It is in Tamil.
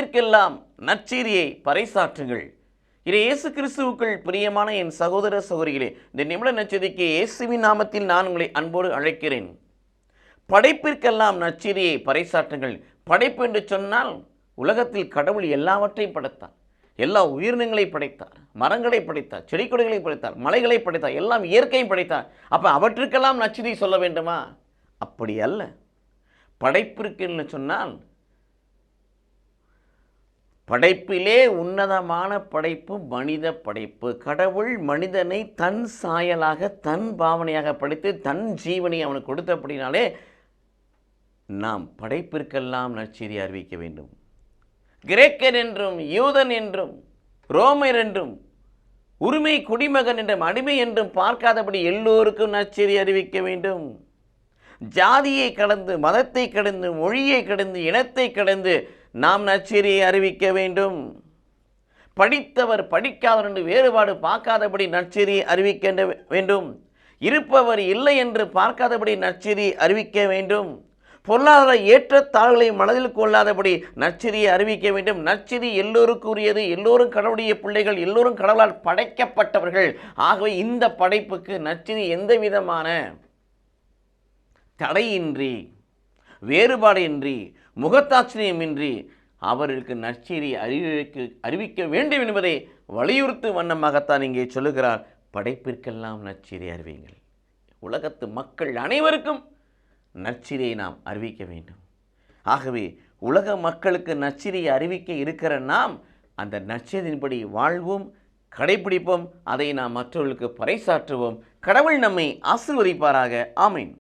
படைப்பிற்கெல்லாம் நற்செய்தியை பறைசாற்றுங்கள். இது இயேசு கிறிஸ்துவுக்குள் பிரியமான என் சகோதர சகோதரிகளே, இந்த நிமிட நற்செய்திக்கு இயேசுவின் நாமத்தில் நான் உங்களை அன்போடு அழைக்கிறேன். படைப்பிற்கெல்லாம் நற்செய்தியை பறைசாற்றுங்கள். படைப்பு என்று சொன்னால் உலகத்தில் கடவுள் எல்லாவற்றையும் படைத்தார். எல்லா உயிரினங்களை படைத்தார், மரங்களை படைத்தார், செடி கொடிகளை படைத்தார், மலைகளை படைத்தார், எல்லாம் இயற்கையும் படைத்தார். அப்போ அவற்றுக்கெல்லாம் நற்செய்தி சொல்ல வேண்டுமா? அப்படி அல்ல. படைப்பிற்கு சொன்னால் படைப்பிலே உன்னதமான படைப்பு மனித படைப்பு. கடவுள் மனிதனை தன் சாயலாக தன் பாவனையாக படைத்து தன் ஜீவனை அவனுக்கு கொடுத்தபடினாலே நாம் படைப்பிற்கெல்லாம் நற்செய்தி அறிவிக்க வேண்டும். கிரேக்கர் என்றும் யூதன் என்றும் ரோமர் என்றும் உரிமை குடிமகன் என்றும் அடிமை என்றும் பார்க்காதபடி எல்லோருக்கும் நற்செய்தி அறிவிக்க வேண்டும். ஜாதியை கடந்து, மதத்தை கடந்து, மொழியை கடந்து, இனத்தை கடந்து நாம் நற்செய்தியை அறிவிக்க வேண்டும். படித்தவர் படிக்காதவர் என்று வேறுபாடு பார்க்காதபடி நற்செய்தியை அறிவிக்க வேண்டும். இருப்பவர் இல்லை என்று பார்க்காதபடி நற்செய்தியை அறிவிக்க வேண்டும். பொருளாதார ஏற்றத்தாழ்வுகளை மனதில் கொள்ளாதபடி நற்செய்தியை அறிவிக்க வேண்டும். நற்செய்தி எல்லோருக்கும் உரியது. எல்லோரும் கடவுளுடைய பிள்ளைகள், எல்லோரும் கடவுளால் படைக்கப்பட்டவர்கள். ஆகவே இந்த படைப்புக்கு நற்செய்தி எந்த விதமான தடையின்றி, வேறுபாடின்றி, முகத்தாட்சியமின்றி அவர்களுக்கு நற்செய்தி அறிவிக்க வேண்டும் என்பதை வலியுறுத்தும் வண்ணமாகத்தான் இங்கே சொல்லுகிறார். படைப்பிற்கெல்லாம் நற்செய்தி அறிவியுங்கள். உலகத்து மக்கள் அனைவருக்கும் நற்செய்தியை நாம் அறிவிக்க வேண்டும். ஆகவே உலக மக்களுக்கு நற்செய்தியை அறிவிக்க இருக்கிற நாம் அந்த நற்செய்தியின்படி வாழ்வோம், கடைபிடிப்போம். அதை நாம் மற்றவர்களுக்கு பறைசாற்றுவோம். கடவுள் நம்மை ஆசீர்வதிப்பாராக. ஆமீன்.